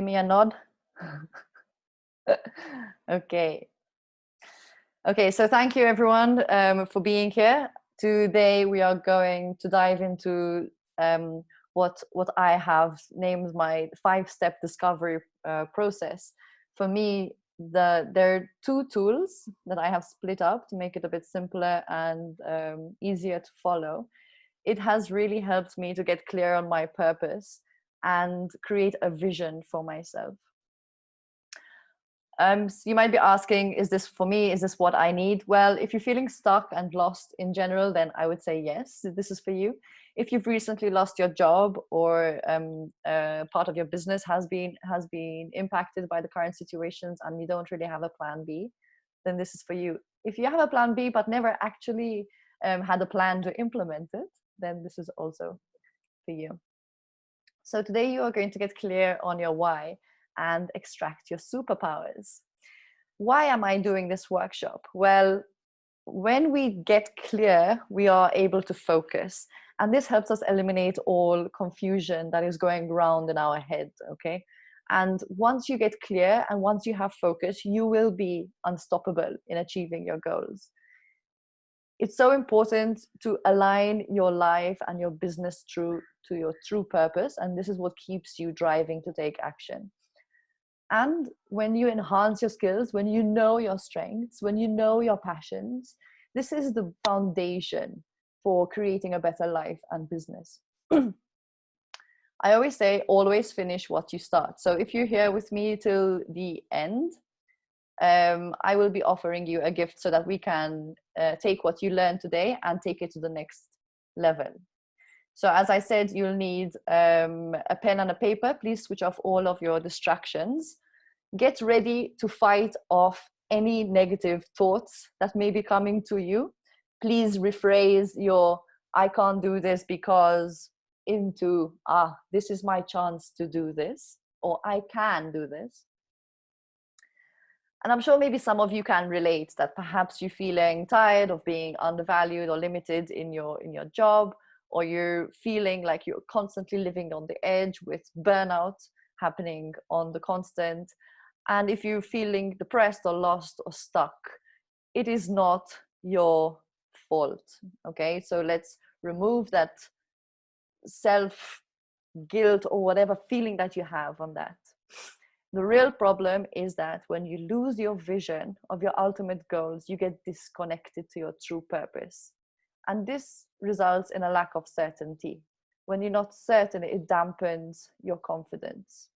me a nod. Okay. Okay, so thank you everyone for being here. Today we are going to dive into what I have named my 5-step discovery process. For me, there are 2 tools that I have split up to make it a bit simpler and easier to follow. It has really helped me to get clear on my purpose and create a vision for myself. So you might be asking, is this for me? Is this what I need? Well, if you're feeling stuck and lost in general, then I would say yes, this is for you. If you've recently lost your job or part of your business has been impacted by the current situations and you don't really have a plan B, then this is for you. If you have a plan B but never actually had a plan to implement it, then this is also for you. So today you are going to get clear on your why and extract your superpowers. Why am I doing this workshop? Well, when we get clear, we are able to focus. And this helps us eliminate all confusion that is going around in our head, okay? And once you get clear and once you have focus, you will be unstoppable in achieving your goals. It's so important to align your life and your business to your true purpose. And this is what keeps you driving to take action. And when you enhance your skills, when you know your strengths, when you know your passions, this is the foundation for creating a better life and business. I always say, always finish what you start. So if you're here with me till the end, I will be offering you a gift so that we can take what you learned today and take it to the next level. So as I said, you'll need a pen and a paper. Please switch off all of your distractions. Get ready to fight off any negative thoughts that may be coming to you. Please rephrase your "I can't do this because" into "this is my chance to do this," or "I can do this." And I'm sure maybe some of you can relate that perhaps you're feeling tired of being undervalued or limited in your job, or you're feeling like you're constantly living on the edge with burnout happening on the constant. And if you're feeling depressed or lost or stuck, it is not your fault. Okay, so let's remove that self guilt or whatever feeling that you have on that. The real problem is that when you lose your vision of your ultimate goals, you get disconnected to your true purpose. And this results in a lack of certainty. When you're not certain, it dampens your confidence.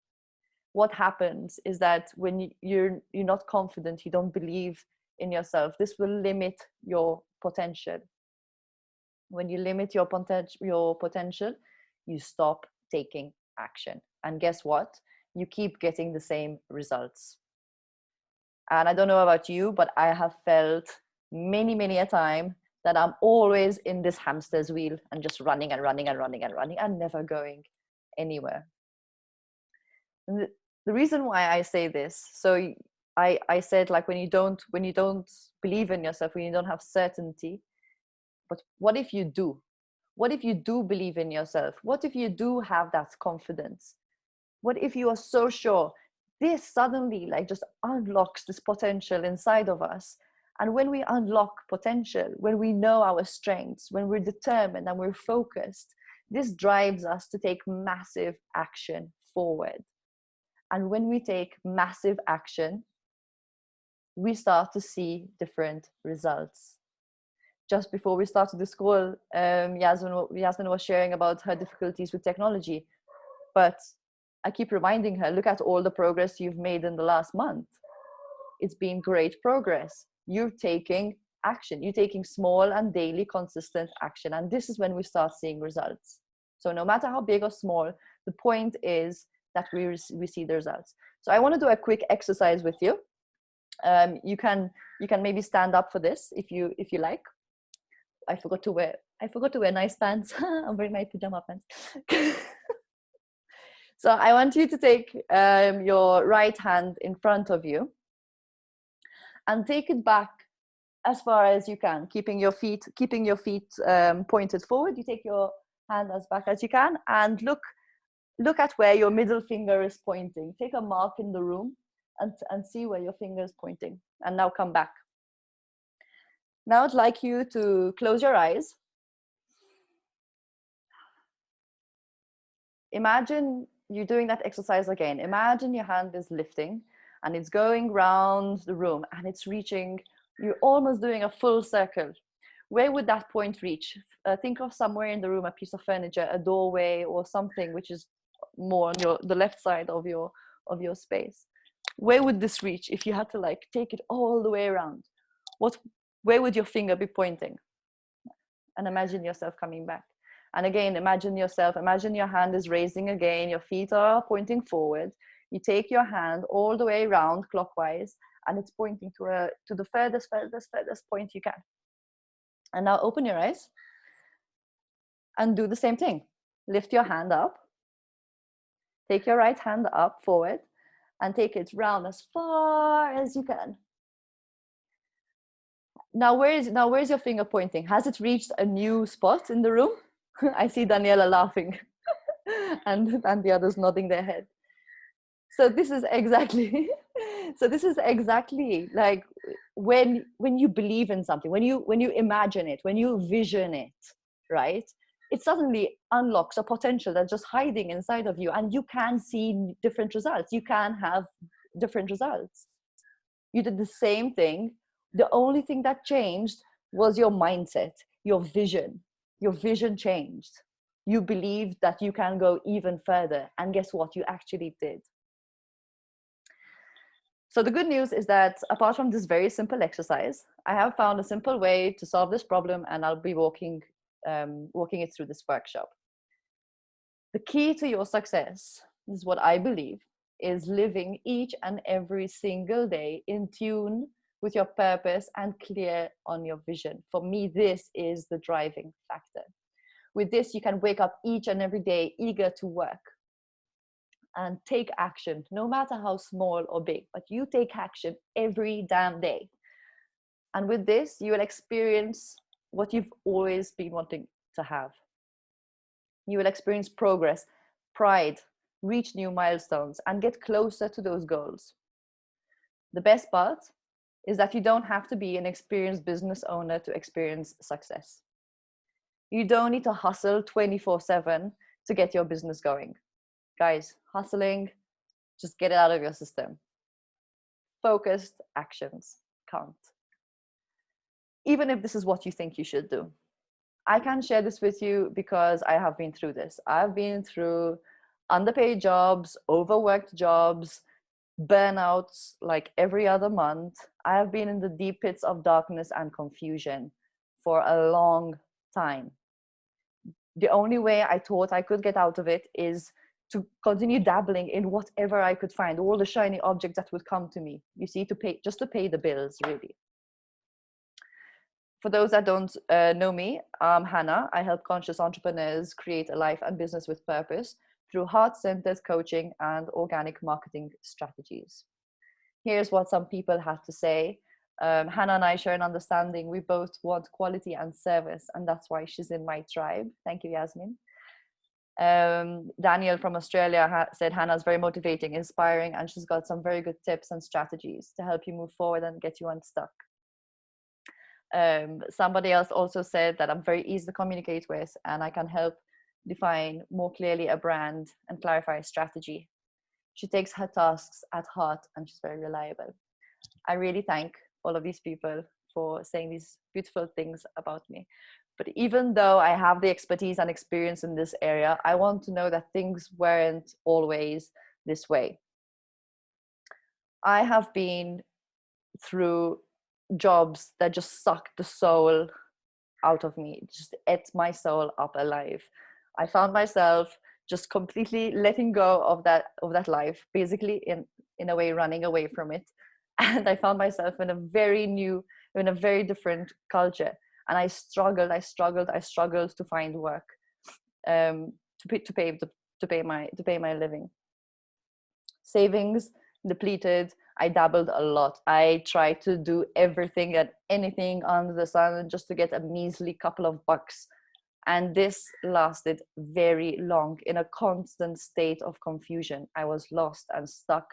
What happens is that when you're not confident, you don't believe in yourself, this will limit your potential. When you limit your potential, you stop taking action. And guess what? You keep getting the same results. And I don't know about you, but I have felt many a time that I'm always in this hamster's wheel and just running and running and running and running and never going anywhere. And the reason why I say this, so I said, like, when you don't believe in yourself, when you don't have certainty, but what if you do? What if you do believe in yourself? What if you do have that confidence? What if you are so sure? This suddenly like just unlocks this potential inside of us. And when we unlock potential, when we know our strengths, when we're determined and we're focused, this drives us to take massive action forward. And when we take massive action, we start to see different results. Just before we started this call, Yasmin was sharing about her difficulties with technology. But I keep reminding her, look at all the progress you've made in the last month. It's been great progress. You're taking action. You're taking small and daily consistent action. And this is when we start seeing results. So no matter how big or small, the point is that we see the results. So I want to do a quick exercise with you. You can maybe stand up for this if you like. I forgot to wear nice pants. I'm wearing my pajama pants. So I want you to take your right hand in front of you and take it back as far as you can, keeping your feet pointed forward. You take your hand as back as you can and look look at where your middle finger is pointing. Take a mark in the room and see where your finger is pointing. And now come back. Now I'd like you to close your eyes. Imagine you're doing that exercise again. Imagine your hand is lifting and it's going round the room and it's reaching, you're almost doing a full circle. Where would that point reach? Think of somewhere in the room, a piece of furniture, a doorway, or something which is more on the left side of your space. Where would this reach if you had to like take it all the way around? Where would your finger be pointing? And imagine yourself coming back. And again, imagine your hand is raising again, your feet are pointing forward. You take your hand all the way around clockwise and it's pointing to the furthest point you can. And now open your eyes and do the same thing. Lift your hand up. Take your right hand up forward and take it round as far as you can. Now where's your finger pointing? Has it reached a new spot in the room? I see Daniela laughing and the others nodding their head. So this is exactly like when you believe in something, when you imagine it, when you vision it, right? It suddenly unlocks a potential that's just hiding inside of you, and you can see different results. You can have different results. You did the same thing. The only thing that changed was your mindset, your vision. Your vision changed. You believed that you can go even further. And guess what? You actually did. So the good news is that apart from this very simple exercise, I have found a simple way to solve this problem, and I'll be walking it through this workshop. The key to your success, this is what I believe, is living each and every single day in tune with your purpose and clear on your vision. For me, this is the driving factor. With this, you can wake up each and every day eager to work and take action, no matter how small or big, but you take action every damn day. And with this, you will experience what you've always been wanting to have. You will experience progress, pride, reach new milestones, and get closer to those goals. The best part is that you don't have to be an experienced business owner to experience success. You don't need to hustle 24/7 to get your business going. Guys, hustling, just get it out of your system. Focused actions count. Even if this is what you think you should do. I can share this with you because I have been through this. I've been through underpaid jobs, overworked jobs, burnouts like every other month. I have been in the deep pits of darkness and confusion for a long time. The only way I thought I could get out of it is to continue dabbling in whatever I could find, all the shiny objects that would come to me, you see, to pay the bills, really. For those that don't know me, I'm Hannah. I help conscious entrepreneurs create a life and business with purpose through heart-centered coaching and organic marketing strategies. Here's what some people have to say. Hannah and I share an understanding. We both want quality and service, and that's why she's in my tribe. Thank you, Yasmin. Daniel from Australia said Hannah's very motivating, inspiring, and she's got some very good tips and strategies to help you move forward and get you unstuck. Somebody else also said that I'm very easy to communicate with, and I can help define more clearly a brand and clarify a strategy. She takes her tasks at heart, and she's very reliable. I really thank all of these people for saying these beautiful things about me. But even though I have the expertise and experience in this area, I want to know that things weren't always this way. I have been through jobs that just sucked the soul out of me, just ate my soul up alive. I found myself just completely letting go of that life, basically in a way running away from it. And I found myself in a very different culture. And I struggled to find work, to pay my living. Savings depleted. I dabbled a lot. I tried to do everything and anything under the sun just to get a measly couple of bucks. And this lasted very long in a constant state of confusion. I was lost and stuck,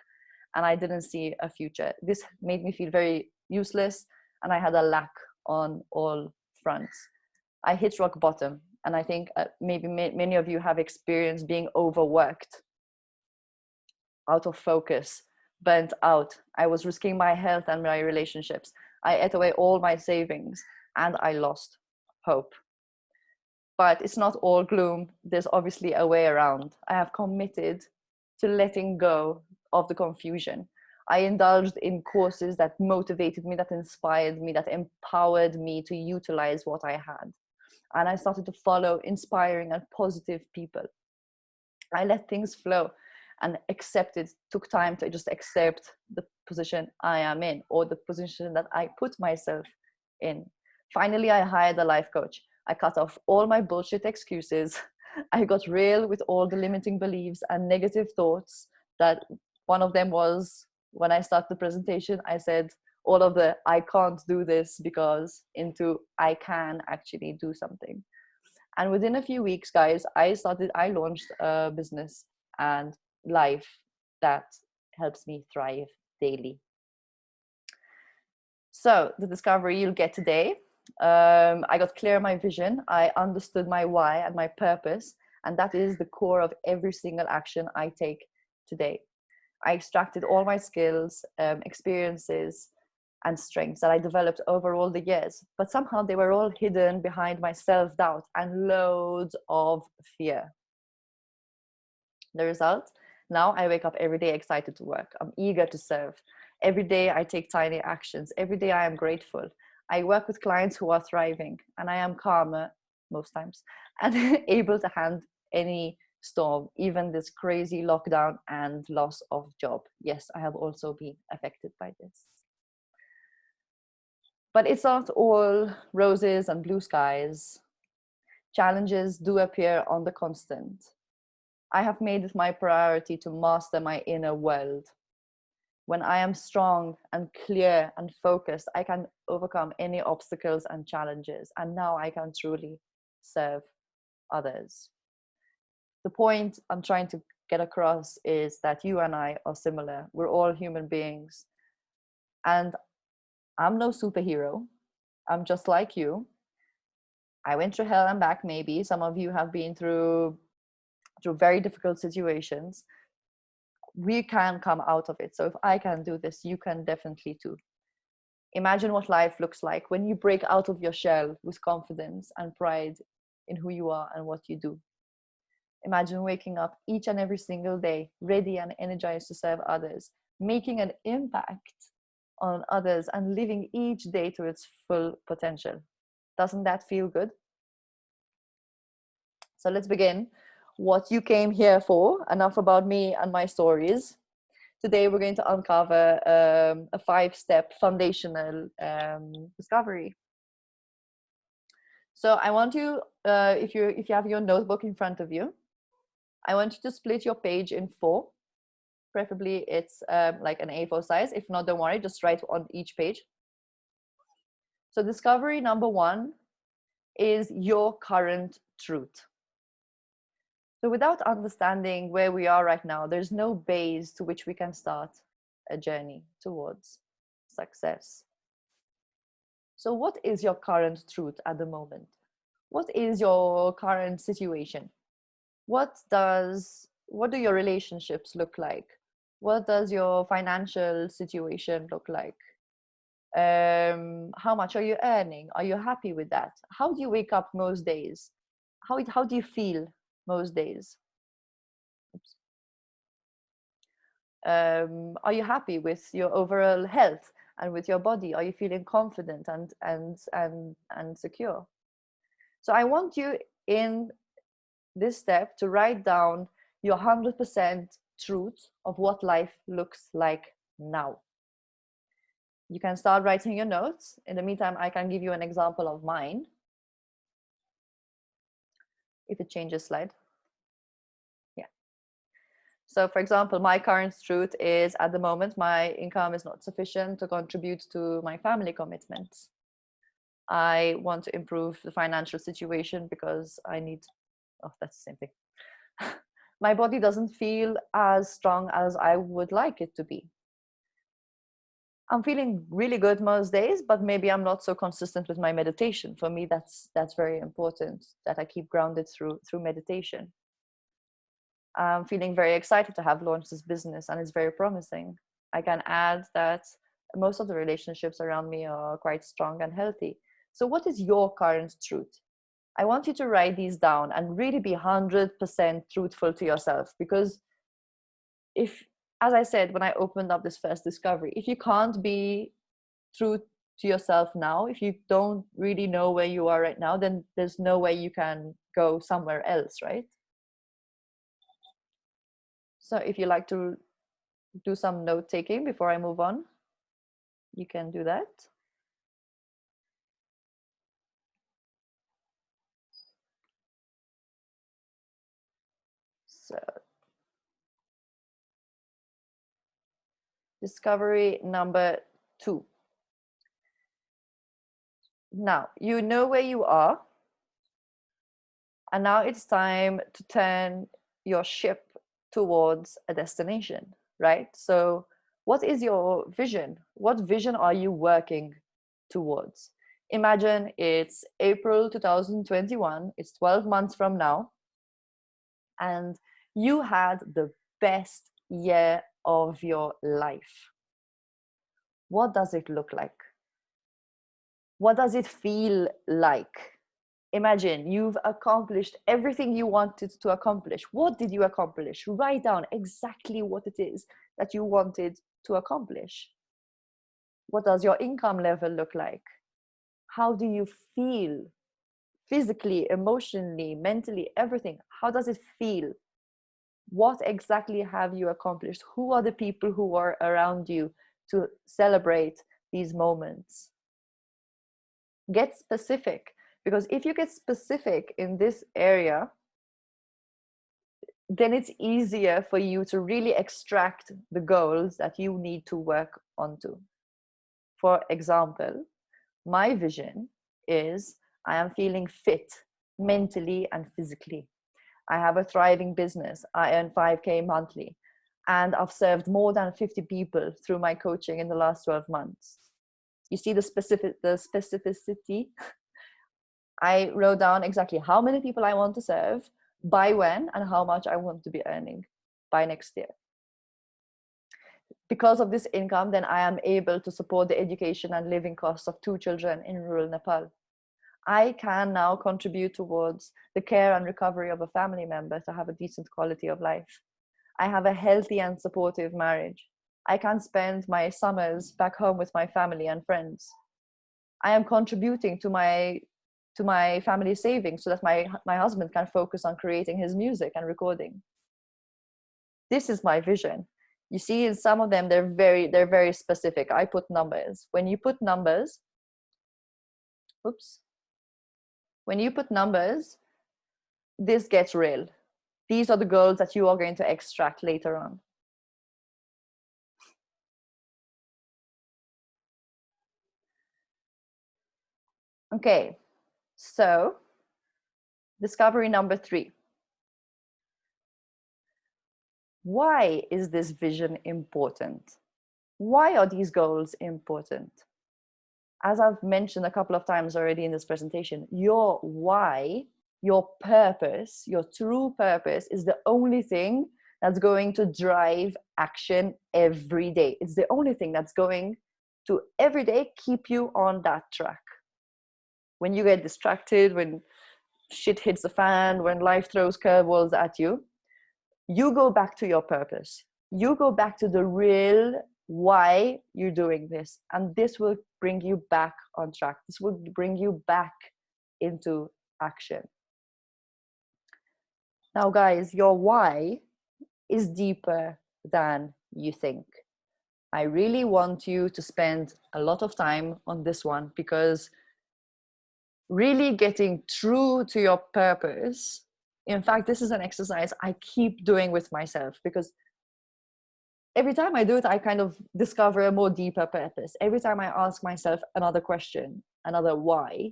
and I didn't see a future. This made me feel very useless, and I had a lack on all fronts. I hit rock bottom, and I think maybe many of you have experienced being overworked, out of focus, burnt out. I was risking my health and my relationships. I ate away all my savings, and I lost hope. But it's not all gloom. There's obviously a way around. I have committed to letting go of the confusion. I indulged in courses that motivated me, that inspired me, that empowered me to utilize what I had. And I started to follow inspiring and positive people. I let things flow and accepted, took time to just accept the position I am in, or the position that I put myself in. Finally, I hired a life coach. I cut off all my bullshit excuses. I got real with all the limiting beliefs and negative thoughts. That one of them was, when I started the presentation, I said all of the I can't do this because into I can actually do something. And within a few weeks, guys, I launched a business and life that helps me thrive daily. So the discovery you'll get today, I got clear on my vision. I understood my why and my purpose, and that is the core of every single action I take today. I extracted all my skills, experiences, and strengths that I developed over all the years, but somehow they were all hidden behind my self-doubt and loads of fear. The result? Now I wake up every day excited to work. I'm eager to serve. Every day I take tiny actions. Every day I am grateful. I work with clients who are thriving, and I am calmer most times and able to handle any storm, even this crazy lockdown and loss of job. Yes, I have also been affected by this. But it's not all roses and blue skies. Challenges do appear on the constant. I have made it my priority to master my inner world. When I am strong and clear and focused, I can overcome any obstacles and challenges. And now I can truly serve others. The point I'm trying to get across is that you and I are similar. We're all human beings. And I'm no superhero. I'm just like you. I went through hell and back, maybe. Some of you have been through very difficult situations. We can come out of it. So if I can do this, you can definitely too. Imagine what life looks like when you break out of your shell with confidence and pride in who you are and what you do. Imagine waking up each and every single day, ready and energized to serve others, making an impact on others and living each day to its full potential. Doesn't that feel good? So let's begin. What you came here for. Enough about me and my stories. Today we're going to uncover a 5-step foundational discovery. So I want you, if you have your notebook in front of you, I want you to split your page in 4. Preferably it's like an A4 size. If not, don't worry, just write on each page. So discovery number 1 is your current truth. So without understanding where we are right now, there's no base to which we can start a journey towards success. So what is your current truth at the moment? What is your current situation? What do your relationships look like? What does your financial situation look like? How much are you earning? Are you happy with that? How do you wake up most days? How do you feel most days? Are you happy with your overall health and with your body? Are you feeling confident and secure? So I want you in this step to write down your 100% truth of what life looks like now. You can start writing your notes. In the meantime, I can give you an example of mine. If it changes slide. Yeah. So for example, my current truth is at the moment, my income is not sufficient to contribute to my family commitments. I want to improve the financial situation because I need, oh, that's the same thing. My body doesn't feel as strong as I would like it to be. I'm feeling really good most days, but maybe I'm not so consistent with my meditation. For me, that's very important, that I keep grounded through meditation. I'm feeling very excited to have launched this business, and it's very promising. I can add that most of the relationships around me are quite strong and healthy. So what is your current truth? I want you to write these down and really be 100% truthful to yourself, because if, as I said when I opened up this first discovery, if you can't be true to yourself now, if you don't really know where you are right now, then there's no way you can go somewhere else, right? So if you like to do some note taking before I move on, you can do that. So discovery number 2. Now you know where you are, and now it's time to turn your ship towards a destination, right? So what is your vision? What vision are you working towards? Imagine it's April 2021, it's 12 months from now, and you had the best year of your life. What does it look like? What does it feel like? Imagine you've accomplished everything you wanted to accomplish. What did you accomplish? Write down exactly what it is that you wanted to accomplish. What does your income level look like? How do you feel physically, emotionally, mentally, everything? How does it feel? What exactly have you accomplished? Who are the people who are around you to celebrate these moments? Get specific, because if you get specific in this area, then it's easier for you to really extract the goals that you need to work onto. For example, my vision is I am feeling fit mentally and physically. I have a thriving business. I earn 5K monthly. And I've served more than 50 people through my coaching in the last 12 months. You see the specificity? I wrote down exactly how many people I want to serve, by when, and how much I want to be earning by next year. Because of this income, then I am able to support the education and living costs of 2 children in rural Nepal. I can now contribute towards the care and recovery of a family member to have a decent quality of life. I have a healthy and supportive marriage. I can spend my summers back home with my family and friends. I am contributing to my family savings so that my husband can focus on creating his music and recording. This is my vision. You see, in some of them, they're very specific. I put numbers. When you put numbers, oops, when you put numbers, this gets real. These are the goals that you are going to extract later on. Okay, so discovery number 3. Why is this vision important? Why are these goals important? As I've mentioned a couple of times already in this presentation, your why, your purpose, your true purpose is the only thing that's going to drive action every day. It's the only thing that's going to every day keep you on that track. When you get distracted, when shit hits the fan, when life throws curveballs at you, you go back to your purpose. You go back to the real why you're doing this. And this will bring you back on track. This will bring you back into action. Now, guys, your why is deeper than you think. I really want you to spend a lot of time on this one, because really getting true to your purpose, in fact, this is an exercise I keep doing with myself, because every time I do it, I kind of discover a more deeper purpose. Every time I ask myself another question, another why,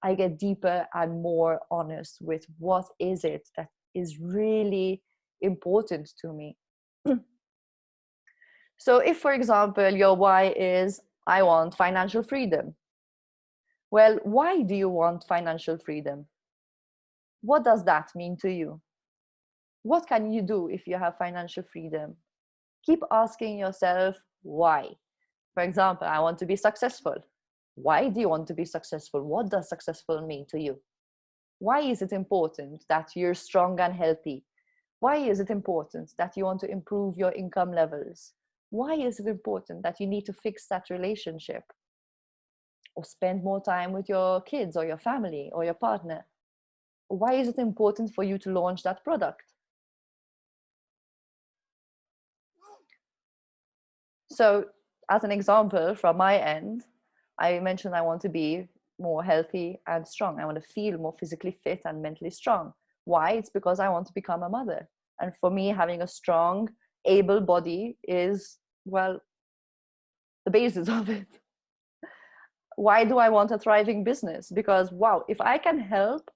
I get deeper and more honest with what is it that is really important to me. So if, for example, your why is, I want financial freedom. Well, why do you want financial freedom? What does that mean to you? What can you do if you have financial freedom? Keep asking yourself why. For example, I want to be successful. Why do you want to be successful? What does successful mean to you? Why is it important that you're strong and healthy? Why is it important that you want to improve your income levels? Why is it important that you need to fix that relationship or spend more time with your kids or your family or your partner? Why is it important for you to launch that product? So, as an example from my end, I mentioned I want to be more healthy and strong. I want to feel more physically fit and mentally strong. Why? It's because I want to become a mother. And for me, having a strong, able body is, well, the basis of it. Why do I want a thriving business? Because, wow, if I can help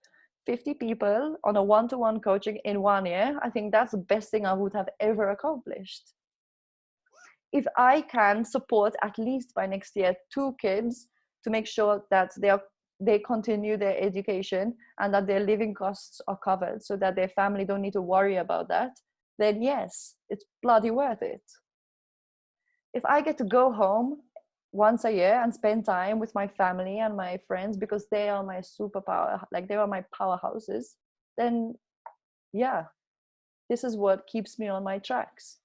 50 people on a one-to-one coaching in 1 year, I think that's the best thing I would have ever accomplished. If I can support at least by next year 2 kids to make sure that they continue their education and that their living costs are covered so that their family don't need to worry about that, then yes, it's bloody worth it. If I get to go home once a year and spend time with my family and my friends because they are my superpower, like they are my powerhouses, then yeah, this is what keeps me on my tracks.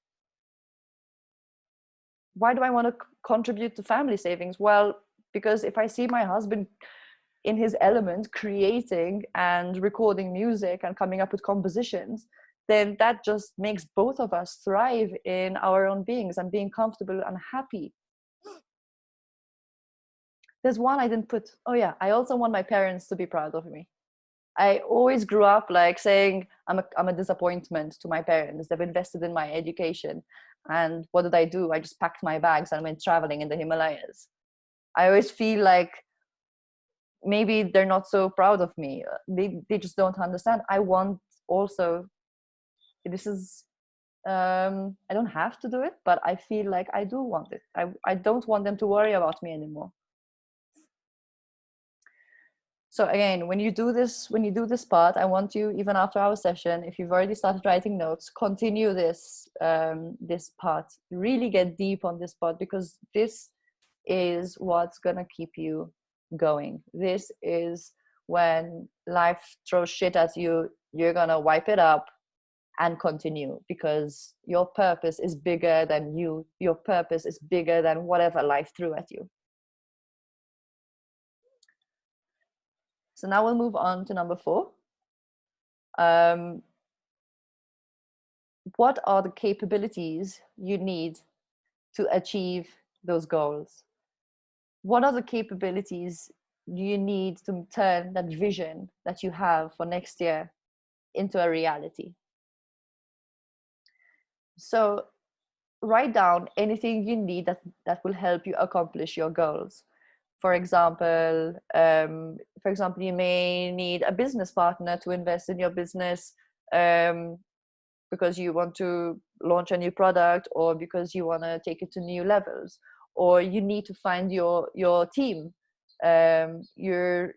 Why do I want to contribute to family savings? Well, because if I see my husband in his element creating and recording music and coming up with compositions, then that just makes both of us thrive in our own beings and being comfortable and happy. There's one I didn't put. Oh yeah, I also want my parents to be proud of me. I always grew up like saying I'm a disappointment to my parents. They've invested in my education. And what did I do? I just packed my bags and went traveling in the Himalayas. I always feel like maybe they're not so proud of me. They just don't understand. I want also, this is, I don't have to do it, but I feel like I do want it. I don't want them to worry about me anymore. So again, when you do this part, I want you, even after our session, if you've already started writing notes, continue this part. Really get deep on this part, because this is what's gonna keep you going. This is when life throws shit at you, you're gonna wipe it up and continue, because your purpose is bigger than you. Your purpose is bigger than whatever life threw at you. So now we'll move on to number 4. What are the capabilities you need to achieve those goals? What are the capabilities you need to turn that vision that you have for next year into a reality? So write down anything you need that will help you accomplish your goals. For example, you may need a business partner to invest in your business, because you want to launch a new product, or because you want to take it to new levels, or you need to find your team. You're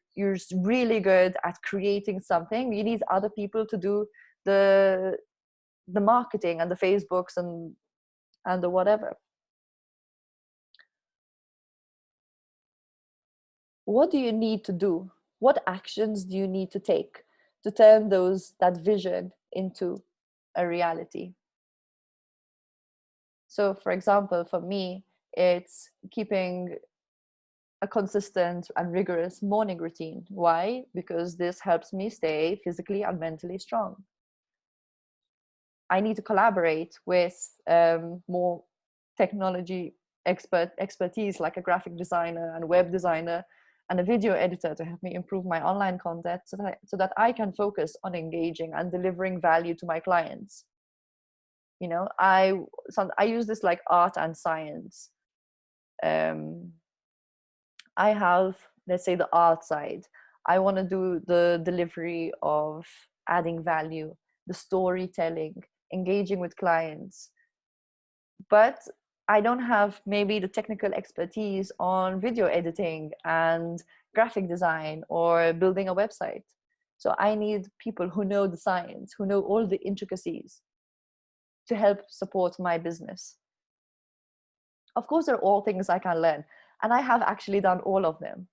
really good at creating something. You need other people to do the marketing and the Facebooks and the whatever. What do you need to do? What actions do you need to take to turn that vision into a reality? So, for example, for me, it's keeping a consistent and rigorous morning routine. Why? Because this helps me stay physically and mentally strong. I need to collaborate with more technology expertise, like a graphic designer and web designer and a video editor, to help me improve my online content, so that I can focus on engaging and delivering value to my clients. You know, I use this like art and science. um I have, let's say, the art side. I want to do the delivery of adding value, the storytelling, engaging with clients. But I don't have maybe the technical expertise on video editing and graphic design or building a website. So I need people who know the science, who know all the intricacies to help support my business. Of course, they're all things I can learn, and I have actually done all of them.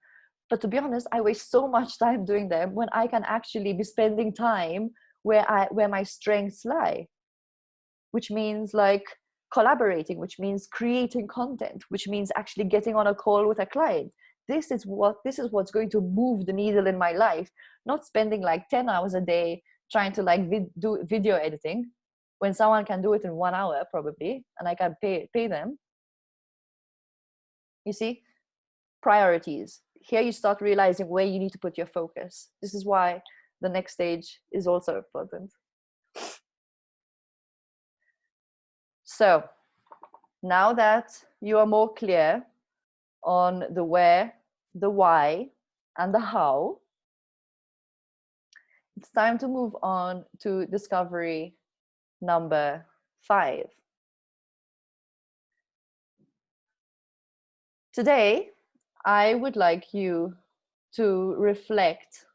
But to be honest, I waste so much time doing them when I can actually be spending time where my strengths lie, which means like collaborating, which means creating content, which means actually getting on a call with a client. This is what's going to move the needle in my life, not spending like 10 hours a day trying to like do video editing when someone can do it in 1 hour probably, and I can pay them. You see, priorities. Here you start realizing where you need to put your focus. This is why the next stage is also important. So now that you are more clear on the where, the why, and the how, it's time to move on to discovery number 5. Today, I would like you to reflect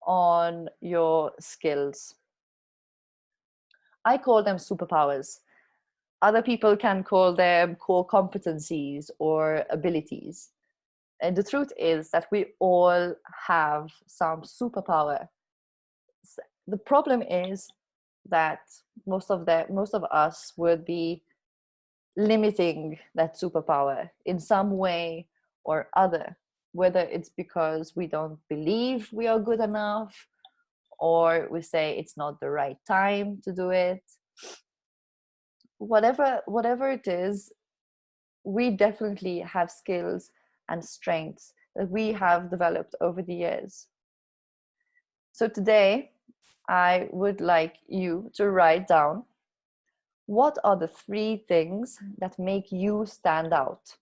on your skills. I call them superpowers. Other people can call them core competencies or abilities. And the truth is that we all have some superpower. The problem is that most of us would be limiting that superpower in some way or other, whether it's because we don't believe we are good enough, or we say it's not the right time to do it. Whatever it is, we definitely have skills and strengths that we have developed over the years. So today, I would like you to write down, what are the 3 things that make you stand out?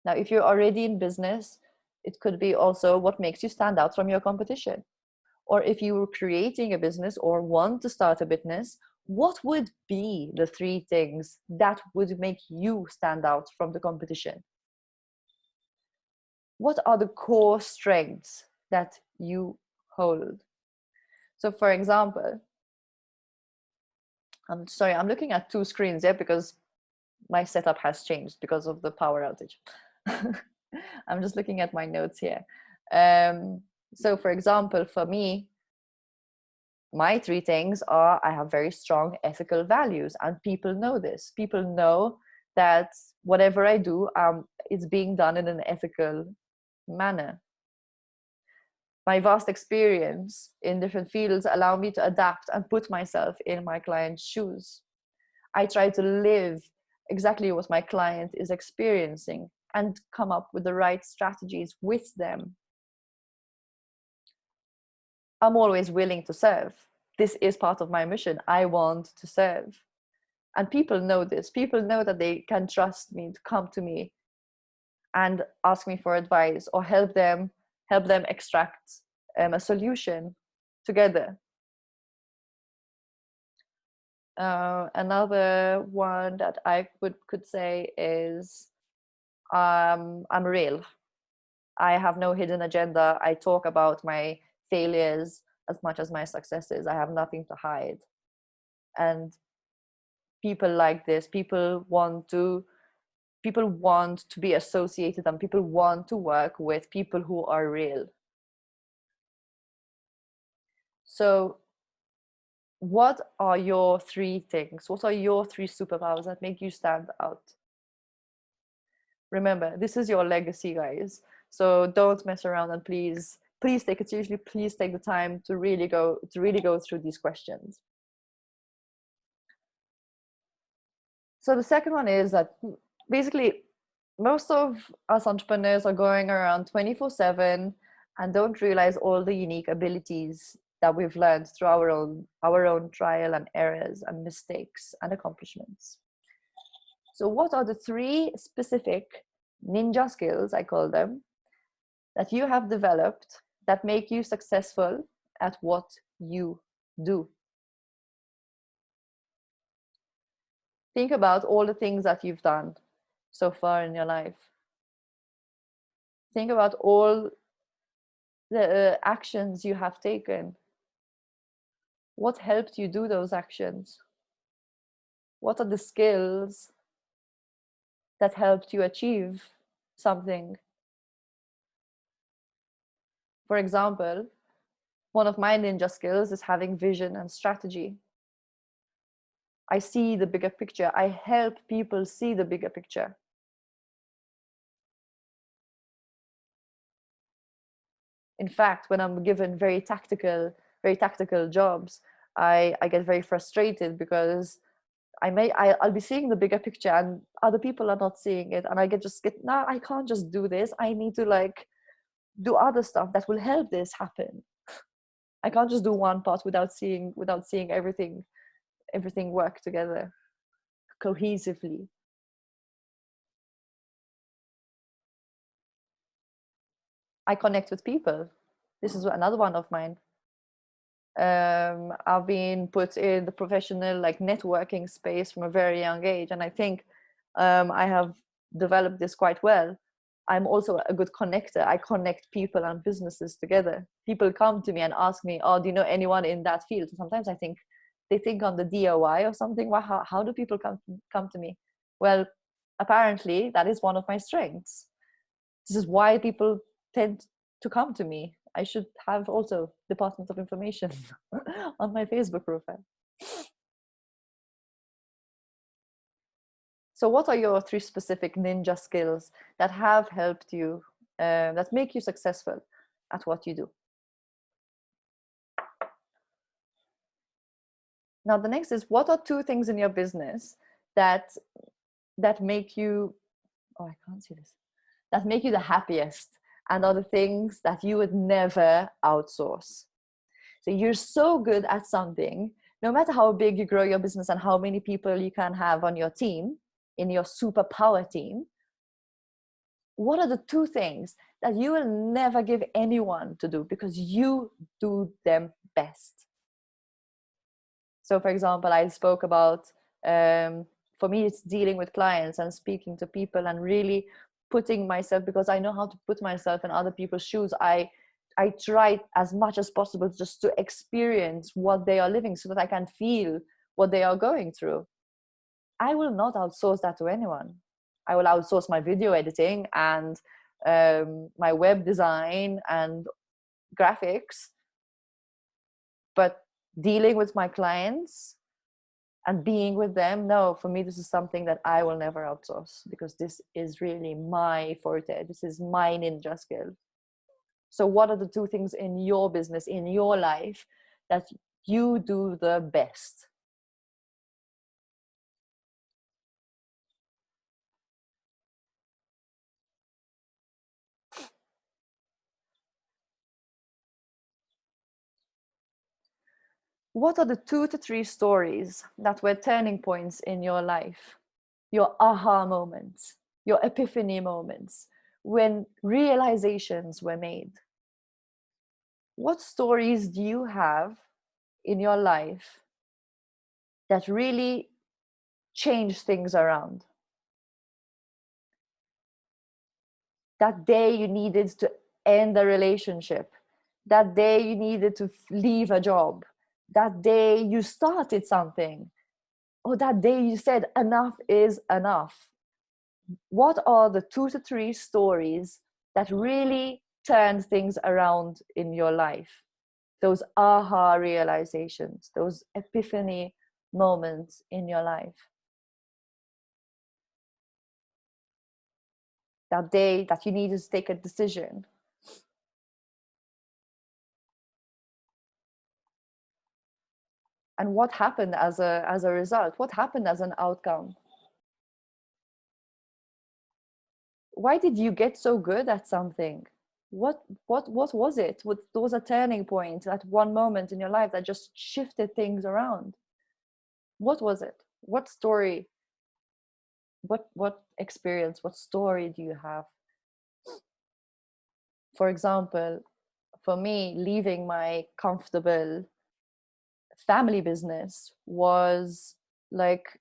Now, if you're already in business, it could be also what makes you stand out from your competition. Or if you were creating a business or want to start a business, what would be the 3 things that would make you stand out from the competition? What are the core strengths that you hold? So for example, I'm sorry, I'm looking at 2 screens here because my setup has changed because of the power outage. I'm just looking at my notes here. So for example, for me, my 3 things are, I have very strong ethical values, and people know this. People know that whatever I do, it's being done in an ethical manner. My vast experience in different fields allow me to adapt and put myself in my client's shoes. I try to live exactly what my client is experiencing and come up with the right strategies with them. I'm always willing to serve. This is part of my mission. I want to serve. And people know this. People know that they can trust me to come to me and ask me for advice or help them extract a solution together. Another one that I could say is, I'm real. I have no hidden agenda. I talk about my failures as much as my successes. I have nothing to hide. And people like this, people want to be associated, and people want to work with people who are real. So what are your 3 things? What are your 3 superpowers that make you stand out? Remember, this is your legacy, guys. So don't mess around, and please take it seriously. Please take the time to really go through these questions. So the second one is that basically most of us entrepreneurs are going around 24/7 and don't realize all the unique abilities that we've learned through our own trial and errors and mistakes and accomplishments. So what are the 3 specific ninja skills, I call them, that you have developed that make you successful at what you do? Think about all the things that you've done so far in your life. Think about all the actions you have taken. What helped you do those actions? What are the skills that helped you achieve something? For example, one of my ninja skills is having vision and strategy. I see the bigger picture. I help people see the bigger picture. In fact, when I'm given very tactical jobs, I get very frustrated because I'll be seeing the bigger picture and other people are not seeing it, and I just get, no, I can't just do this. I need to like do other stuff that will help this happen. I can't just do one part without seeing everything work together cohesively. I connect with people. This is another one of mine. I've been put in the professional like networking space from a very young age, and I think I have developed this quite well. I'm also a good connector. I connect people and businesses together. People come to me and ask me, "Oh, do you know anyone in that field?" Sometimes I think they think I'm the DIY or something. Well, how do people come to me? Well, apparently that is one of my strengths. This is why people tend to come to me. I should have also Department of Information on my Facebook profile. So what are your 3 specific ninja skills that have helped you, that make you successful at what you do? Now, the next is, what are 2 things in your business that make you, oh, I can't see this, that make you the happiest, and are the things that you would never outsource? So you're so good at something, no matter how big you grow your business and how many people you can have on your team, in your superpower team, what are the 2 things that you will never give anyone to do because you do them best? So for example, I spoke about, for me, it's dealing with clients and speaking to people and really putting myself, because I know how to put myself in other people's shoes. I try as much as possible just to experience what they are living so that I can feel what they are going through. I will not outsource that to anyone. I will outsource my video editing and my web design and graphics, but dealing with my clients and being with them, no, for me, this is something that I will never outsource, because this is really my forte. This is my ninja skill. So what are the 2 things in your business, in your life, that you do the best? What are the 2 to 3 stories that were turning points in your life? Your aha moments, your epiphany moments, when realizations were made? What stories do you have in your life that really changed things around? That day you needed to end a relationship, that day you needed to leave a job, that day you started something, or that day you said enough is enough. What are the 2 to 3 stories that really turned things around in your life? Those aha realizations, those epiphany moments in your life. That day that you needed to take a decision. And what happened as a result? What happened as an outcome? Why did you get so good at something? What was it? What was a turning point, that one moment in your life that just shifted things around? What was it? What story? What experience? What story do you have? For example, for me, leaving my comfortable family business was like,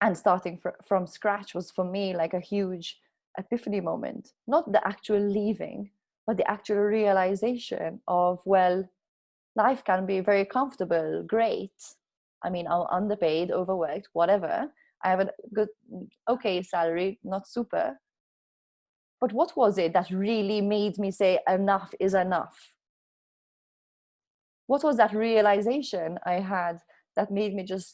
and starting from scratch was for me like a huge epiphany moment. Not the actual leaving, but the actual realization of, well, life can be very comfortable, great. I mean, I'm underpaid, overworked, whatever. I have a good, okay salary, not super. But what was it that really made me say enough is enough? What was that realization I had that made me just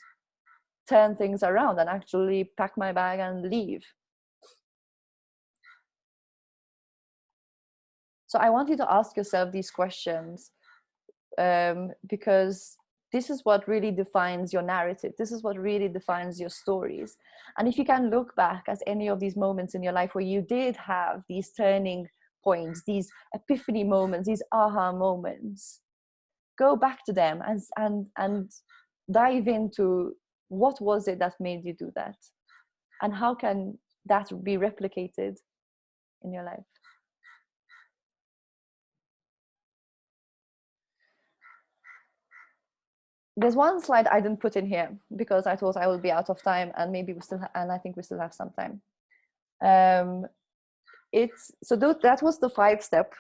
turn things around and actually pack my bag and leave? So I want you to ask yourself these questions, because this is what really defines your narrative. This is what really defines your stories. And if you can look back at any of these moments in your life where you did have these turning points, these epiphany moments, these aha moments, go back to them and dive into what was it that made you do that, and how can that be replicated in your life. There's one slide I didn't put in here because I thought I will be out of time, and maybe we still and I think we still have some time. It's so that was the 5-step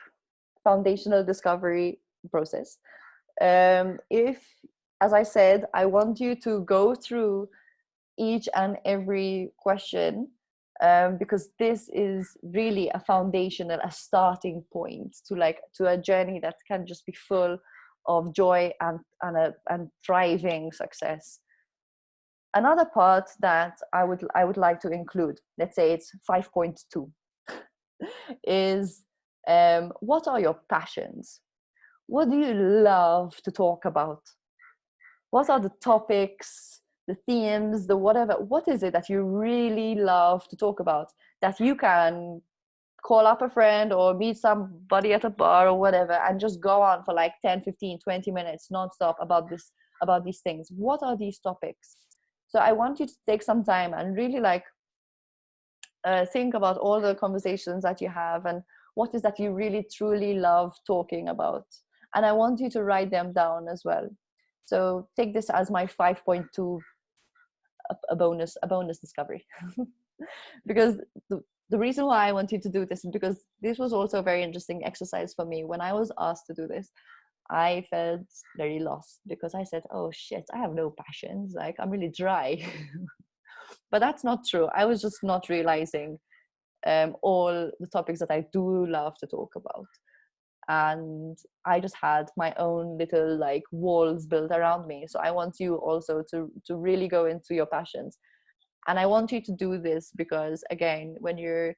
foundational discovery process. If, as I said, I want you to go through each and every question, because this is really a foundational, a starting point to a journey that can just be full of joy and thriving success. Another part that I would like to include, let's say it's 5.2, is what are your passions? What do you love to talk about? What are the topics, the themes, the whatever? What is it that you really love to talk about, that you can call up a friend or meet somebody at a bar or whatever and just go on for like 10, 15, 20 minutes nonstop about these things? What are these topics? So I want you to take some time and really think about all the conversations that you have and what is that you really truly love talking about. And I want you to write them down as well. So take this as my 5.2, a bonus discovery. Because the reason why I want you to do this is because this was also a very interesting exercise for me. When I was asked to do this, I felt very lost because I said, oh shit, I have no passions, like I'm really dry. But that's not true. I was just not realizing all the topics that I do love to talk about. And I just had my own little like walls built around me. So I want you also to really go into your passions. And I want you to do this because, again, when you're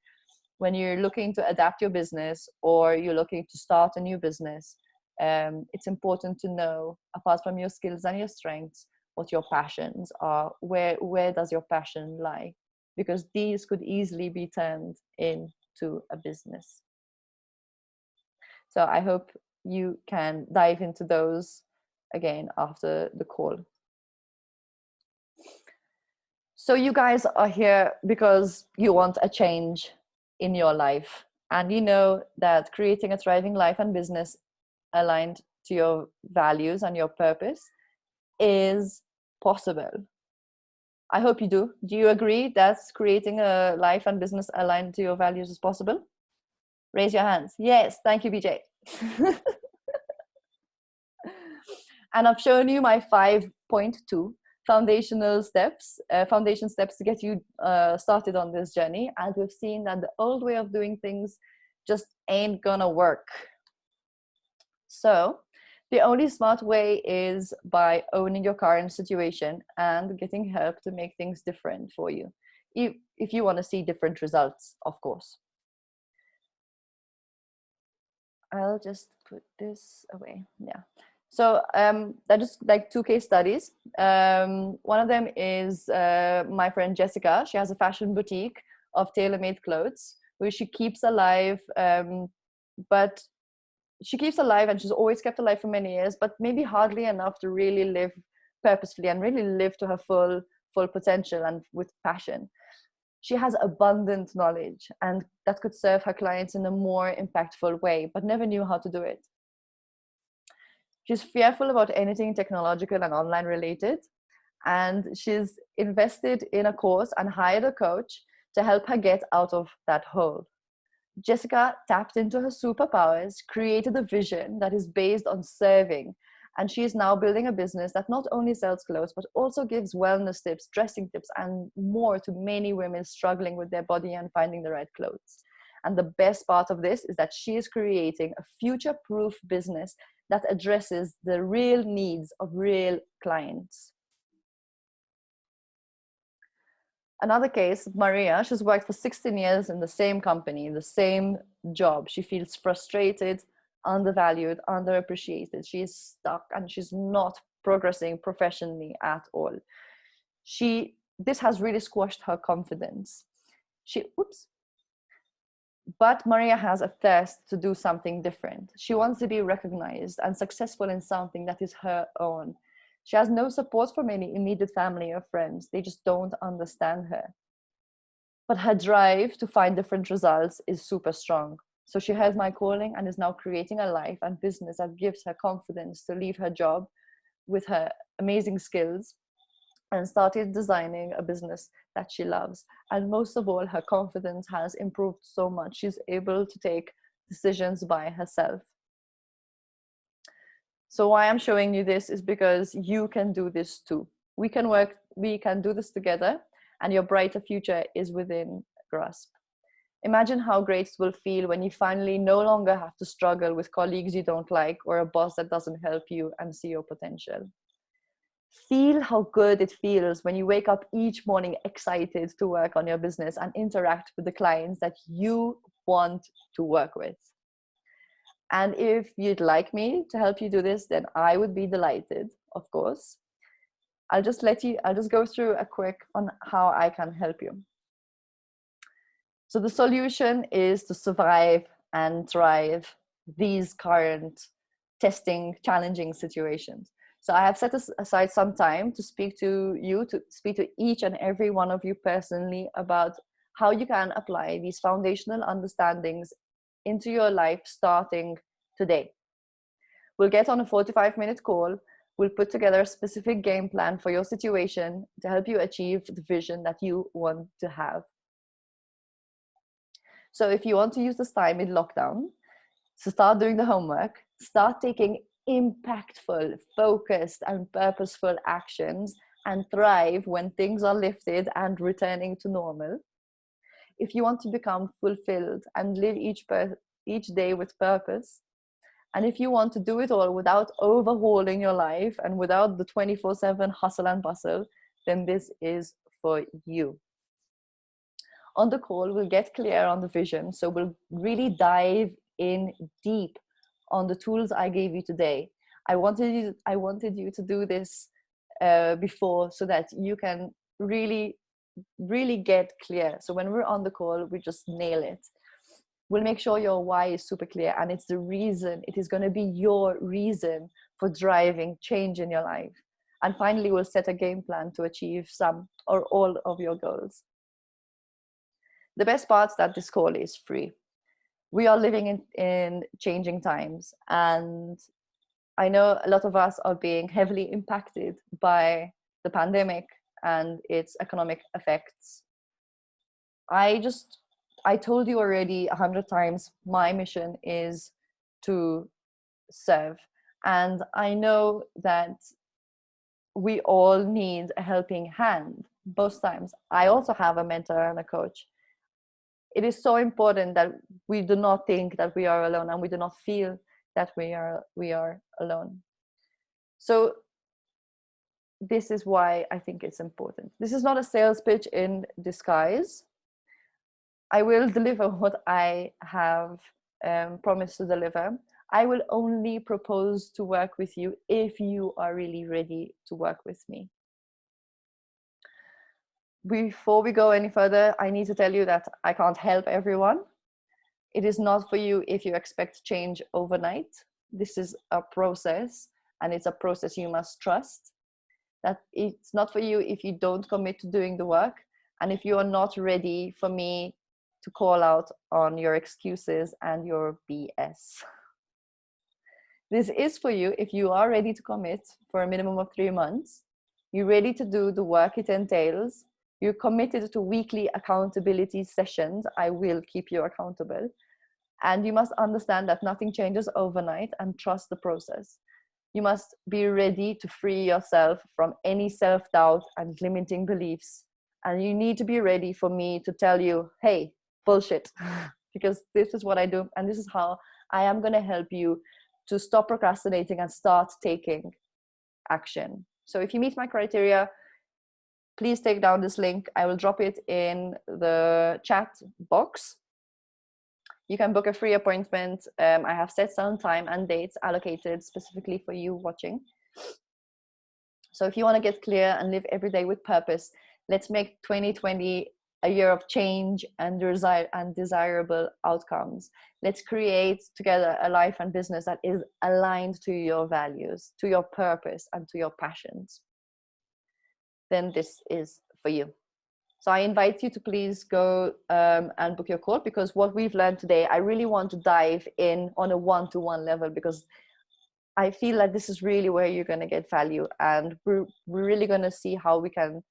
looking to adapt your business or you're looking to start a new business, it's important to know, apart from your skills and your strengths, what your passions are. Where does your passion lie? Because these could easily be turned into a business. So I hope you can dive into those again after the call. So you guys are here because you want a change in your life. And you know that creating a thriving life and business aligned to your values and your purpose is possible. I hope you do. Do you agree that creating a life and business aligned to your values is possible? Raise your hands. Yes, thank you, BJ. And I've shown you my 5.2 foundation steps to get you started on this journey. And we've seen that the old way of doing things just ain't gonna work. So the only smart way is by owning your current situation and getting help to make things different for you, if you want to see different results, of course. I'll just put this away. Yeah. So that is like 2 case studies. One of them is my friend Jessica. She has a fashion boutique of tailor-made clothes, which she keeps alive but she keeps alive, and she's always kept alive for many years, but maybe hardly enough to really live purposefully and really live to her full potential and with passion. She has abundant knowledge and that could serve her clients in a more impactful way, but never knew how to do it. She's fearful about anything technological and online related, and she's invested in a course and hired a coach to help her get out of that hole. Jessica tapped into her superpowers, created a vision that is based on serving, and she is now building a business that not only sells clothes, but also gives wellness tips, dressing tips, and more to many women struggling with their body and finding the right clothes. And the best part of this is that she is creating a future-proof business that addresses the real needs of real clients. Another case, Maria, she's worked for 16 years in the same company, the same job. She feels frustrated, undervalued, underappreciated. She's stuck and she's not progressing professionally at all. This has really squashed her confidence. But Maria has a thirst to do something different. She wants to be recognized and successful in something that is her own. She has no support from any immediate family or friends. They just don't understand her. But her drive to find different results is super strong. So she heard my calling and is now creating a life and business that gives her confidence to leave her job with her amazing skills and started designing a business that she loves. And most of all, her confidence has improved so much. She's able to take decisions by herself. So why I'm showing you this is because you can do this too. We can do this together, and your brighter future is within grasp. Imagine how great it will feel when you finally no longer have to struggle with colleagues you don't like or a boss that doesn't help you and see your potential. Feel how good it feels when you wake up each morning excited to work on your business and interact with the clients that you want to work with. And if you'd like me to help you do this, then I would be delighted, of course. I'll just go through a quick on how I can help you. So the solution is to survive and thrive these current testing, challenging situations. So I have set aside some time to speak to each and every one of you personally about how you can apply these foundational understandings into your life starting today. We'll get on a 45-minute call. We'll put together a specific game plan for your situation to help you achieve the vision that you want to have. So if you want to use this time in lockdown, so start doing the homework, start taking impactful, focused, and purposeful actions, and thrive when things are lifted and returning to normal. If you want to become fulfilled and live each day with purpose, and if you want to do it all without overhauling your life and without the 24/7 hustle and bustle, then this is for you. On the call, we'll get clear on the vision. So we'll really dive in deep on the tools I gave you today. I wanted you to do this before so that you can really get clear. So when we're on the call, we just nail it. We'll make sure your why is super clear, and it's the reason. It is going to be your reason for driving change in your life. And finally, we'll set a game plan to achieve some or all of your goals. The best part is that this call is free. We are living in changing times, and I know a lot of us are being heavily impacted by the pandemic and its economic effects. I told you already 100 times, my mission is to serve. And I know that we all need a helping hand most times. I also have a mentor and a coach. It is so important that we do not think that we are alone, and we do not feel that we are alone. So this is why I think it's important. This is not a sales pitch in disguise. I will deliver what I have promised to deliver. I will only propose to work with you if you are really ready to work with me. Before we go any further, I need to tell you that I can't help everyone. It is not for you if you expect change overnight. This is a process, and it's a process you must trust. That it's not for you if you don't commit to doing the work, and if you are not ready for me to call out on your excuses and your BS. This is for you if you are ready to commit for a minimum of 3 months. You're ready to do the work it entails. You're committed to weekly accountability sessions. I will keep you accountable. And you must understand that nothing changes overnight, and trust the process. You must be ready to free yourself from any self-doubt and limiting beliefs. And you need to be ready for me to tell you, hey, bullshit, because this is what I do. And this is how I am going to help you to stop procrastinating and start taking action. So if you meet my criteria, please take down this link. I will drop it in the chat box. You can book a free appointment. I have set some time and dates allocated specifically for you watching. So if you want to get clear and live every day with purpose, let's make 2020 a year of change and desirable outcomes. Let's create together a life and business that is aligned to your values, to your purpose, and to your passions. Then this is for you. So I invite you to please go and book your call, because what we've learned today, I really want to dive in on a one-to-one level, because I feel like this is really where you're going to get value, and we're really going to see how we can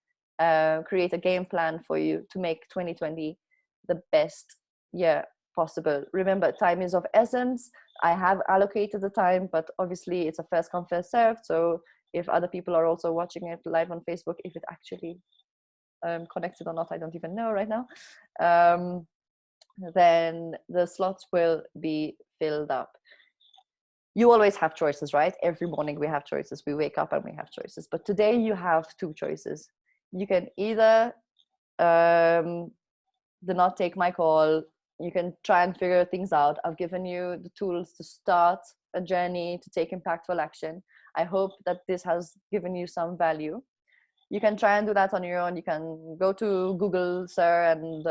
create a game plan for you to make 2020 the best year possible. Remember, time is of essence. I have allocated the time, but obviously it's a first come, first served. So if other people are also watching it live on Facebook, if it actually connected or not, I don't even know right now, then the slots will be filled up. You always have choices, right? Every morning we have choices. We wake up and we have choices. But today you have 2 choices. You can either do not take my call. You can try and figure things out. I've given you the tools to start a journey to take impactful action. I hope that this has given you some value. You can try and do that on your own. You can go to Google, sir, and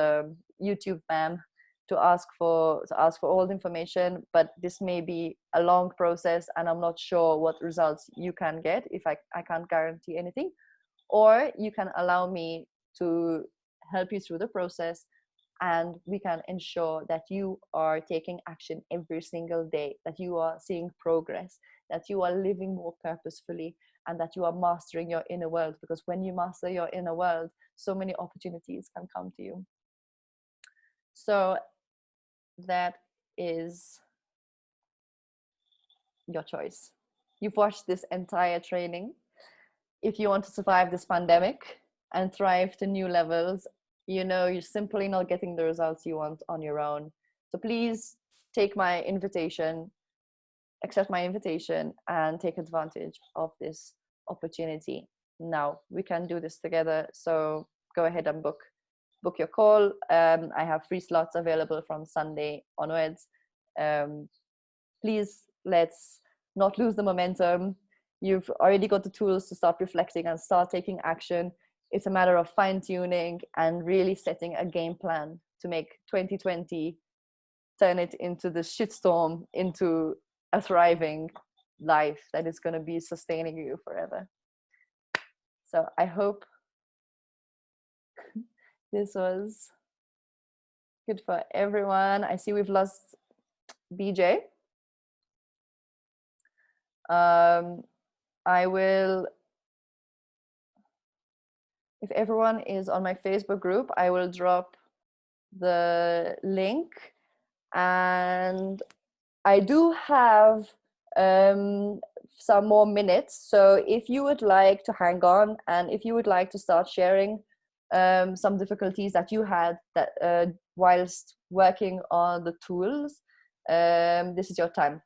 YouTube, ma'am, to ask for all the information. But this may be a long process, and I'm not sure what results you can get if I can't guarantee anything. Or you can allow me to help you through the process, and we can ensure that you are taking action every single day, that you are seeing progress, that you are living more purposefully, and that you are mastering your inner world. Because when you master your inner world, so many opportunities can come to you. So that is your choice. You've watched this entire training. If you want to survive this pandemic and thrive to new levels, you know you're simply not getting the results you want on your own. So please take my invitation, accept my invitation, and take advantage of this opportunity. Now we can do this together. So go ahead and book your call. I have free slots available from Sunday onwards. Please, let's not lose the momentum. You've already got the tools to start reflecting and start taking action. It's a matter of fine-tuning and really setting a game plan to make 2020 turn it into the shitstorm into a thriving life that is going to be sustaining you forever. So I hope this was good for everyone. I see we've lost BJ. I will, if everyone is on my Facebook group, I will drop the link, and I do have some more minutes. So if you would like to hang on, and if you would like to start sharing some difficulties that you had that whilst working on the tools, this is your time.